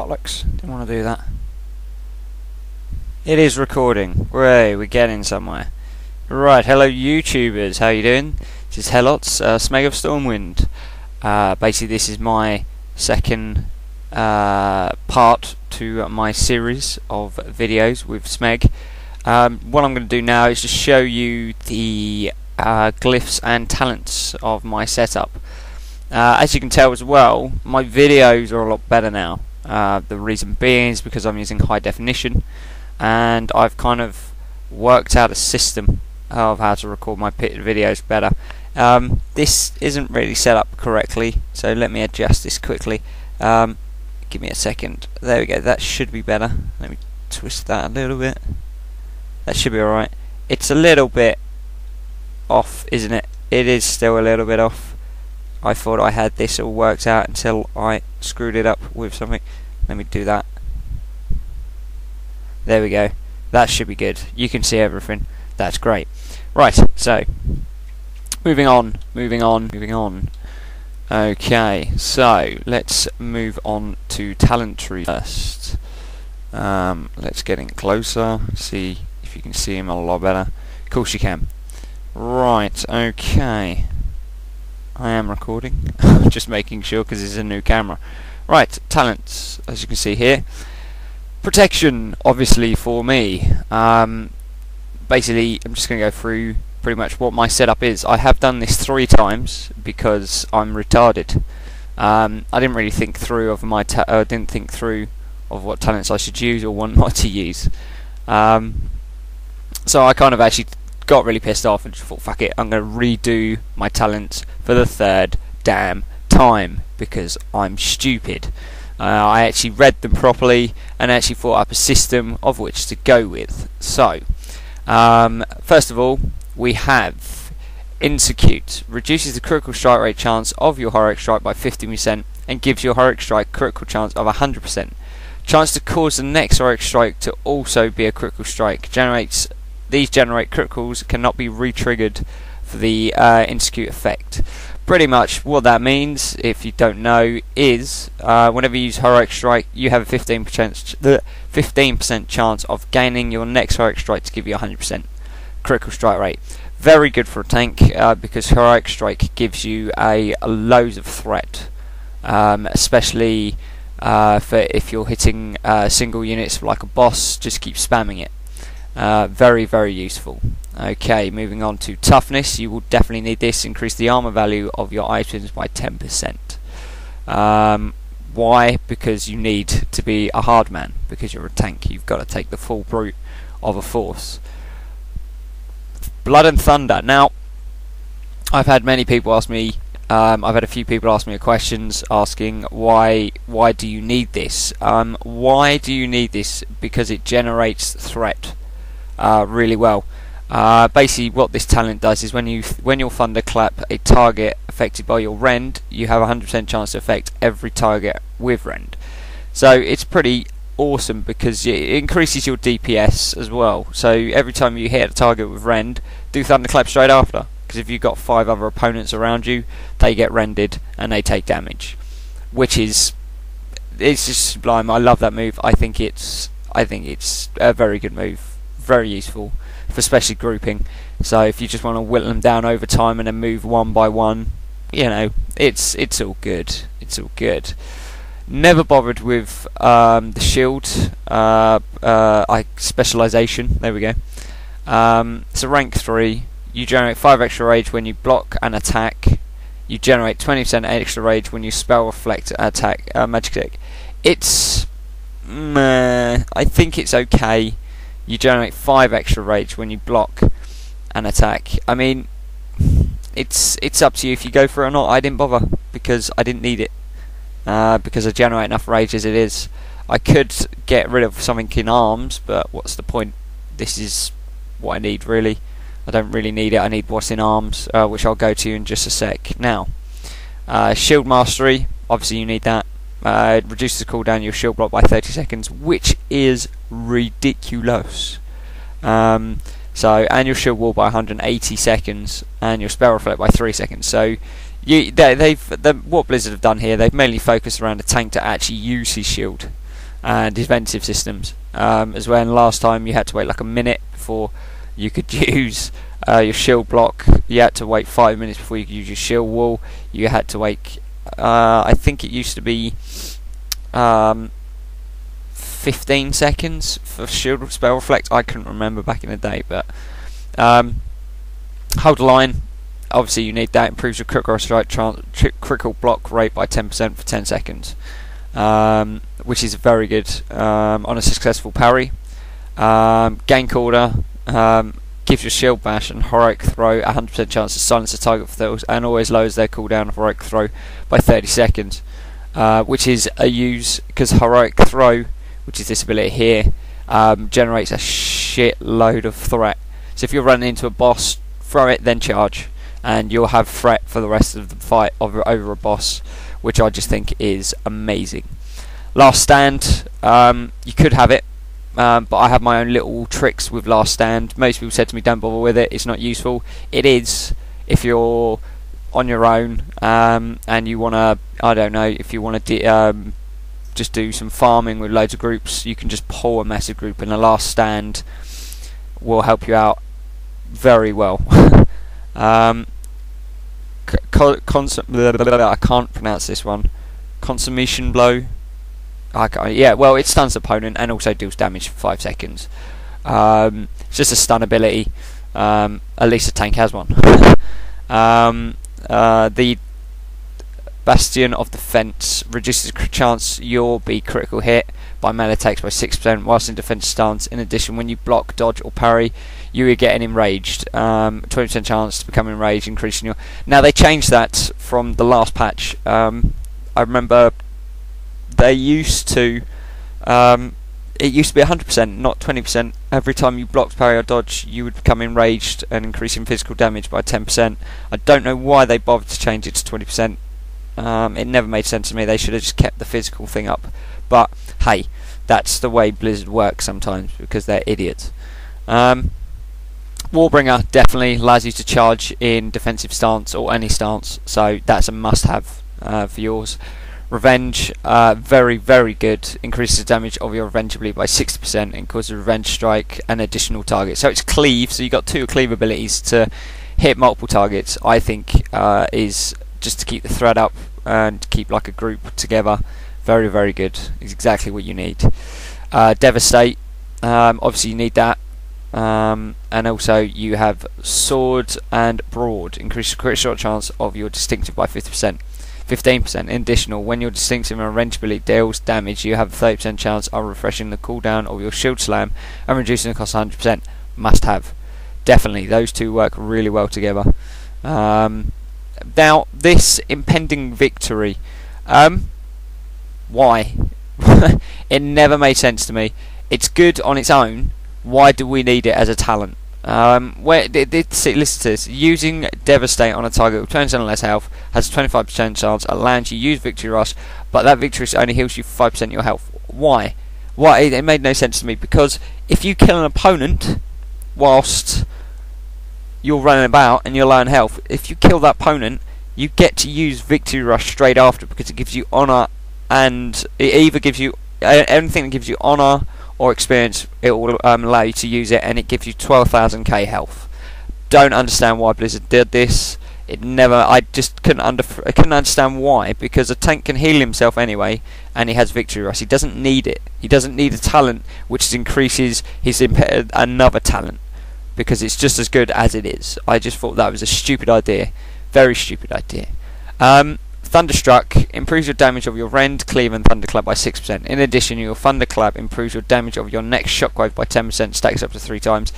bollocks. Didn't want to do that. It is recording. We're getting somewhere. Right, hello YouTubers, how you doing? This is Helotz, Smegg Of Stromwind. Basically this is my second part to my series of videos with Smegg. What I'm going to do now is just show you the glyphs and talents of my setup. As you can tell as well, my videos are a lot better now. The reason being is because I'm using high definition, and I've kind of worked out a system of how to record my pit videos better. This isn't really set up correctly, so let me adjust this quickly. Give me a second. There we go, that should be better. Let me twist that a little bit. That should be alright. It's a little bit off, isn't it? It is still a little bit off. I thought I had this all worked out until I screwed it up with something. Let me do that. There we go. That should be good. You can see everything. That's great. Right, so moving on. Okay, so let's move on to talent tree first. Let's get in closer, see if you can see him a lot better. Of course you can. Right, okay. I am recording. Just making sure because it's a new camera. Right, talents, as you can see here. Protection, obviously, for me. Basically, I'm just going to go through pretty much what my setup is. I have done this 3 times because I'm retarded. I didn't really think through of my didn't think through of what talents I should use or want not to use. So I kind of actually got really pissed off and just thought, fuck it, I'm going to redo my talents for the 3rd damn time because I'm stupid. I actually read them properly and actually thought up a system of which to go with. So, first of all, we have Insecute. Reduces the critical strike rate chance of your heroic strike by 50% and gives your heroic strike critical chance of 100%. Chance to cause the next heroic strike to also be a critical strike. These generate criticals, cannot be re-triggered for the Insecute effect. Pretty much what that means, if you don't know, is whenever you use heroic strike, you have a 15% chance of gaining your next heroic strike to give you 100% critical strike rate. Very good for a tank because heroic strike gives you a loads of threat, especially for if you're hitting single units like a boss. Just keep spamming it. Very, very useful. Okay, moving on to toughness. You will definitely need this. Increase the armor value of your items by 10%. Why? Because you need to be a hard man. Because you're a tank, you've got to take the full brute of a force. Blood and Thunder. Now, I've had many people ask me. I've had a few people ask me questions asking why do you need this? Why do you need this? Because it generates threat really well. Basically what this talent does is when your thunderclap a target affected by your rend, you have a 100% chance to affect every target with rend. So it's pretty awesome because it increases your DPS as well. So every time you hit a target with rend, do thunderclap straight after, because if you've got 5 other opponents around you, they get rended and they take damage, which is just sublime. I love that move. I think it's a very good move, very useful for especially grouping. So if you just want to whittle them down over time and then move one by one, you know, it's all good. It's all good. Never bothered with the shield specialization. There we go. It's a rank 3. You generate 5 extra rage when you block an attack. You generate 20% extra rage when you spell reflect attack magic attack. It's I think it's okay. You generate 5 extra rage when you block an attack. I mean, it's up to you if you go for it or not. I didn't bother because I didn't need it. Because I generate enough rage as it is. I could get rid of something in arms, but what's the point? This is what I need, really. I don't really need it. I need what's in arms, which I'll go to in just a sec. Now, shield mastery. Obviously, you need that. It reduces the cooldown of your shield block by 30 seconds, which is ridiculous. And your shield wall by 180 seconds, and your spell reflect by 3 seconds. So what Blizzard have done here, they've mainly focused around a tank to actually use his shield. and defensive systems. As when last time you had to wait like a minute before you could use your shield block. You had to wait 5 minutes before you could use your shield wall. You had to wait, I think it used to be 15 seconds for shield spell reflect. I couldn't remember back in the day, but hold the line. Obviously you need that. Improves your critical strike critical block rate by 10% for 10 seconds, which is very good on a successful parry. Gain quarter, gives your shield bash and heroic throw a 100% chance to silence the target for those, and always lowers their cooldown of heroic throw by 30 seconds, which is a use because heroic throw, which is this ability here, generates a shitload of threat. So if you're running into a boss, throw it, then charge, and you'll have threat for the rest of the fight over a boss, which I just think is amazing. Last stand, you could have it, but I have my own little tricks with last stand. Most people said to me, don't bother with it, it's not useful. It is if you're on your own, and you want to, I don't know, if you want to just do some farming with loads of groups, you can just pull a massive group, and the last stand will help you out very well. I can't pronounce this one. Consummation blow. Yeah, well, it stuns the opponent and also deals damage for 5 seconds. It's just a stun ability. At least a tank has one. The Bastion of Defense reduces the chance you'll be critical hit by melee attacks by 6% whilst in defense stance. In addition, when you block, dodge or parry, you are getting enraged. 20% chance to become enraged, increasing your... Now they changed that from the last patch. I remember they used to... it used to be 100%, not 20%. Every time you blocked, parry or dodge, you would become enraged and increasing physical damage by 10%. I don't know why they bothered to change it to 20%. It never made sense to me. They should have just kept the physical thing up. But hey, that's the way Blizzard works sometimes, because they're idiots. Warbringer definitely allows you to charge in defensive stance or any stance, so that's a must-have for yours. Revenge, very, very good. Increases the damage of your revenge ability by 60% and causes revenge strike an additional target. So it's cleave, so you've got 2 cleave abilities to hit multiple targets. I think is just to keep the thread up and keep like a group together. Very, very good. It's exactly what you need. Devastate, obviously you need that. And also you have Sword and Broad. Increase the critical chance of your distinctive by 50%. 15%. In additional, when your distinctive and revenge ability deals damage, you have a 30% chance of refreshing the cooldown of your shield slam and reducing the cost 100%. Must have. Definitely, those two work really well together. Now, this impending victory, why? It never made sense to me. It's good on its own. Why do we need it as a talent? Listen to this. Using Devastate on a target with 20% less health has a 25% chance allowing you to use Victory Rush, but that Victory Rush only heals you 5% of your health. Why? Why? It made no sense to me, because if you kill an opponent whilst you're running about and you're low on health, if you kill that opponent, you get to use Victory Rush straight after, because it gives you honor, and it either gives you anything that gives you honor or experience. It will allow you to use it, and it gives you 12,000k health. Don't understand why Blizzard did this. It never. I just couldn't understand why, because a tank can heal himself anyway, and he has Victory Rush. He doesn't need it. He doesn't need a talent which increases his another talent, because it's just as good as it is. I just thought that was a stupid idea. Very stupid idea. Thunderstruck improves your damage of your Rend, Cleave and Thunderclap by 6%. In addition, your Thunderclap improves your damage of your next Shockwave by 10%, stacks up to 3 times.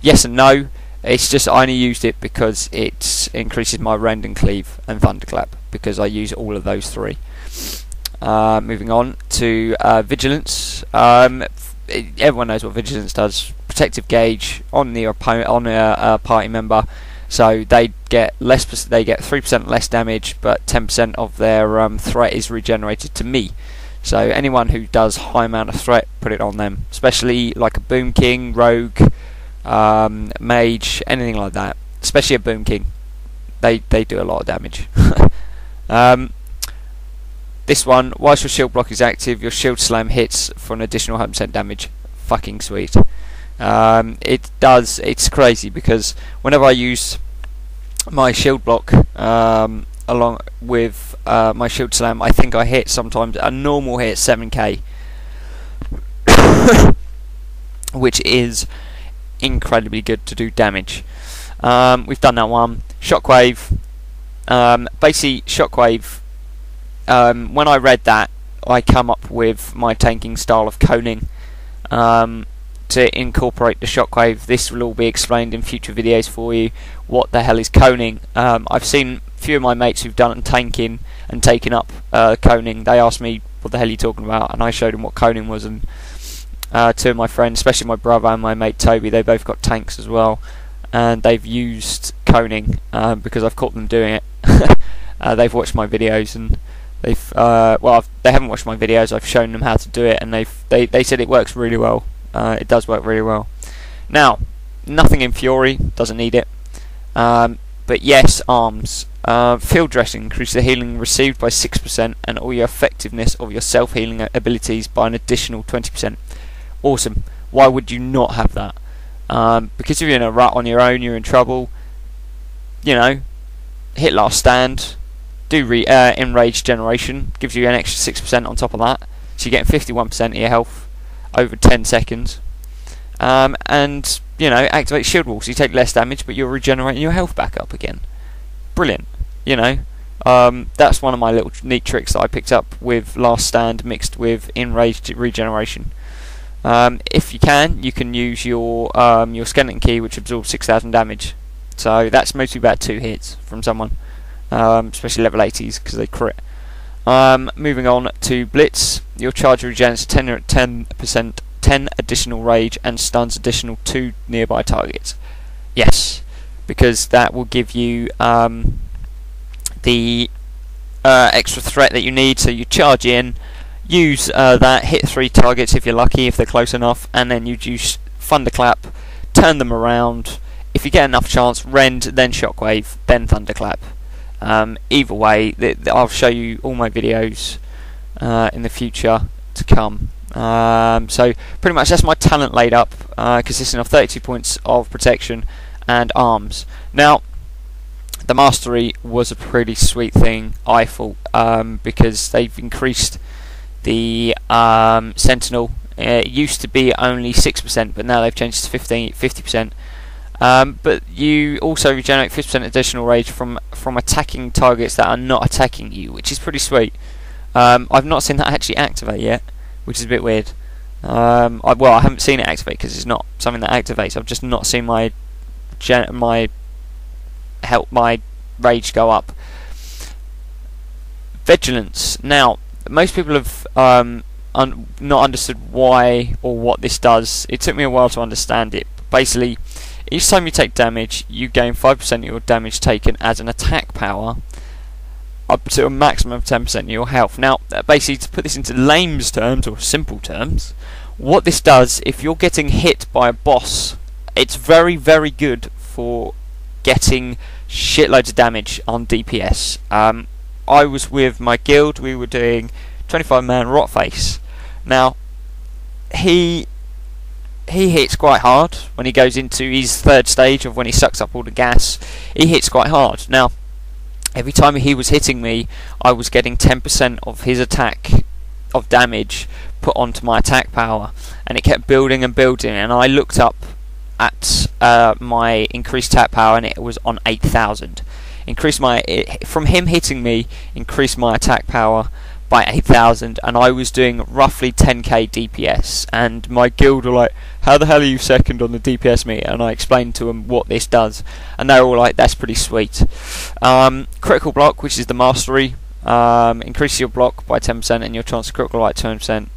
Yes and no. It's just I only used it because it increases my Rend and Cleave and Thunderclap, because I use all of those 3. Moving on to Vigilance. Everyone knows what Vigilance does. Protective gauge on the opponent, on a party member. So they get less. They get 3% less damage, but 10% of their threat is regenerated to me. So anyone who does high amount of threat, put it on them. Especially like a Boom King, Rogue, Mage, anything like that. Especially a Boom King, they do a lot of damage. This one, whilst your shield block is active, your shield slam hits for an additional 100% damage. Fucking sweet. It's crazy because whenever I use my shield block along with my shield slam, I think I hit sometimes a normal hit 7k, which is incredibly good to do damage. We've done that one. Shockwave. Basically, Shockwave. When I read that, I come up with my tanking style of coning to incorporate the shockwave. This will all be explained in future videos for you. What the hell is coning? I've seen a few of my mates who've done tanking and taken up coning. They asked me what the hell are you talking about, and I showed them what coning was. And two of my friends, especially my brother and my mate Toby, they both got tanks as well, and they've used coning because I've caught them doing it. They've watched my videos and they've they haven't watched my videos. I've shown them how to do it, and they said it works really well. It does work really well. Now, nothing in Fury, doesn't need it. But yes, arms. Field dressing increases the healing received by 6% and all your effectiveness of your self-healing abilities by an additional 20%. Awesome. Why would you not have that? Because if you're in a rut on your own, you're in trouble. You know, hit last stand. Do enrage generation, gives you an extra 6% on top of that, so you're getting 51% of your health over 10 seconds. And you know, activate shield wall, so you take less damage, but you're regenerating your health back up again. Brilliant. You know, that's one of my little neat tricks that I picked up with last stand mixed with enraged regeneration. If you can use your skeleton key, which absorbs 6,000 damage. So that's mostly about 2 hits from someone. Especially level 80s because they crit. Moving on to Blitz, your charge regenerates 10 additional rage and stuns additional 2 nearby targets. Yes, because that will give you the extra threat that you need. So you charge in, use that, hit 3 targets if you're lucky, if they're close enough, and then you use Thunderclap, turn them around. If you get enough chance, Rend, then Shockwave, then Thunderclap. Either way, I'll show you all my videos in the future to come. So pretty much that's my talent laid up, consisting of 32 points of protection and arms. Now, the mastery was a pretty sweet thing, I thought, because they've increased the sentinel. It used to be only 6%, but now they've changed to 50%. But you also regenerate 50% additional rage from attacking targets that are not attacking you, which is pretty sweet. I've not seen that actually activate yet, which is a bit weird. I haven't seen it activate because it's not something that activates. I've just not seen my rage go up. Vigilance. Now, most people have not understood why or what this does. It took me a while to understand it. Basically, each time you take damage, you gain 5% of your damage taken as an attack power, up to a maximum of 10% of your health. Now, basically, to put this into lame's terms, or simple terms, what this does, if you're getting hit by a boss, it's very, very good for getting shitloads of damage on DPS. I was with my guild, we were doing 25-man Rotface. Now, he hits quite hard when he goes into his 3rd stage of when he sucks up all the gas. He hits quite hard. Now, every time he was hitting me, I was getting 10% of his attack of damage put onto my attack power, and it kept building and building. And I looked up at my increased attack power, and it was on 8,000. From him hitting me, increased my attack power by 8,000, and I was doing roughly 10k DPS, and my guild were like, how the hell are you second on the DPS meter? And I explained to them what this does, and they were all like, that's pretty sweet. Critical block, which is the mastery, increases your block by 10% and your chance of critical light 10%.